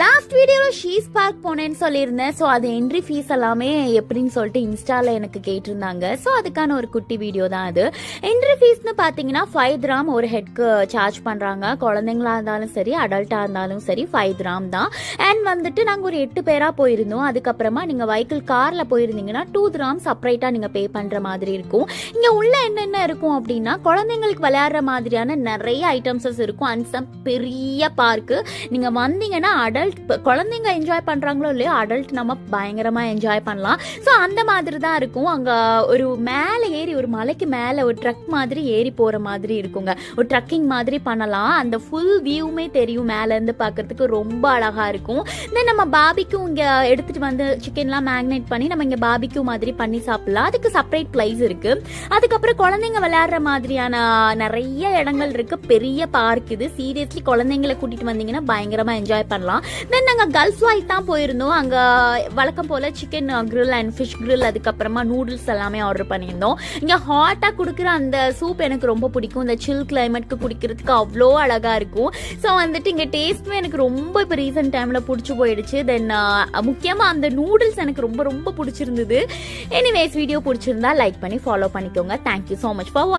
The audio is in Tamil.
லாஸ்ட் வீடியோவில் ஷீஸ் பார்க் போனேன்னு சொல்லியிருந்தேன். ஸோ அது என்ட்ரி ஃபீஸ் எல்லாமே எப்படின்னு சொல்லிட்டு இன்ஸ்டாவில் எனக்கு கேட்டிருந்தாங்க. ஸோ அதுக்கான ஒரு குட்டி வீடியோ தான் அது. என்ட்ரி ஃபீஸ்னு பார்த்தீங்கன்னா 5 dirham ஒரு ஹெட்க்கு சார்ஜ் பண்ணுறாங்க. குழந்தைங்களா இருந்தாலும் சரி, அடல்ட்டாக இருந்தாலும் சரி 5 dirham தான். அண்ட் வந்துட்டு நாங்கள் ஒரு 8 பேராக போயிருந்தோம். அதுக்கப்புறமா நீங்கள் வெஹிக்கிள் காரில் போயிருந்தீங்கன்னா 2 dirham செப்பரேட்டாக நீங்கள் பே பண்ணுற மாதிரி இருக்கும். இங்கே உள்ள என்னென்ன இருக்கும் அப்படின்னா, குழந்தைங்களுக்கு விளையாடுற மாதிரியான நிறைய ஐட்டம்ஸஸ் இருக்கும். அண்ட் பெரிய பார்க்கு. நீங்கள் வந்தீங்கன்னா குழந்தைங்க என்ஜாய் பண்றாங்களோ இல்லையோ, அடல்ட் நம்ம பயங்கரமா என்ஜாய் பண்ணலாம். ஸோ அந்த மாதிரி தான் இருக்கும். அங்க ஒரு மேலே ஏறி, ஒரு மலைக்கு மேலே ஒரு ட்ரக் மாதிரி ஏறி போற மாதிரி இருக்குங்க. ஒரு ட்ரக்கிங் மாதிரி பண்ணலாம். அந்த ஃபுல் வியூமே தெரியும் மேல இருந்து பார்க்கறதுக்கு, ரொம்ப அழகா இருக்கும். தென் நம்ம பாபிக்கும் இங்க எடுத்துட்டு வந்து சிக்கன்லாம் மேக்னேட் பண்ணி நம்ம இங்க பாபிக்யூ மாதிரி பண்ணி சாப்பிடலாம். அதுக்கு செப்பரேட் பிளேஸ் இருக்கு. அதுக்கப்புறம் குழந்தைங்க விளையாடுற மாதிரியான நிறைய இடங்கள் இருக்கு. பெரிய பார்க் இது. சீரியஸ்லி குழந்தைங்களை கூட்டிட்டு வந்தீங்கன்னா பயங்கரமா என்ஜாய் பண்ணலாம். தென் நாங்கள் கல்ஃப் வாய் தான் போயிருந்தோம். அங்கே வழக்கம் போல் chicken grill and fish grill, அதுக்கப்புறமா நூடுல்ஸ் எல்லாமே ஆர்டர் பண்ணியிருந்தோம். இங்கே ஹாட்டாக கொடுக்குற அந்த சூப் எனக்கு ரொம்ப பிடிக்கும். இந்த சில் கிளைமேட்க்கு குடிக்கிறதுக்கு அவ்வளோ அழகாக இருக்கும். ஸோ வந்துட்டு இங்கே டேஸ்ட்டுமே எனக்கு ரொம்ப இப்போ ரீசெண்ட் டைமில் பிடிச்சி போயிடுச்சு. தென் முக்கியமாக அந்த நூடுல்ஸ் எனக்கு ரொம்ப ரொம்ப பிடிச்சிருந்தது. எனிவேஸ், வீடியோ பிடிச்சிருந்தா லைக் பண்ணி ஃபாலோ பண்ணிக்கோங்க. Thank you so much for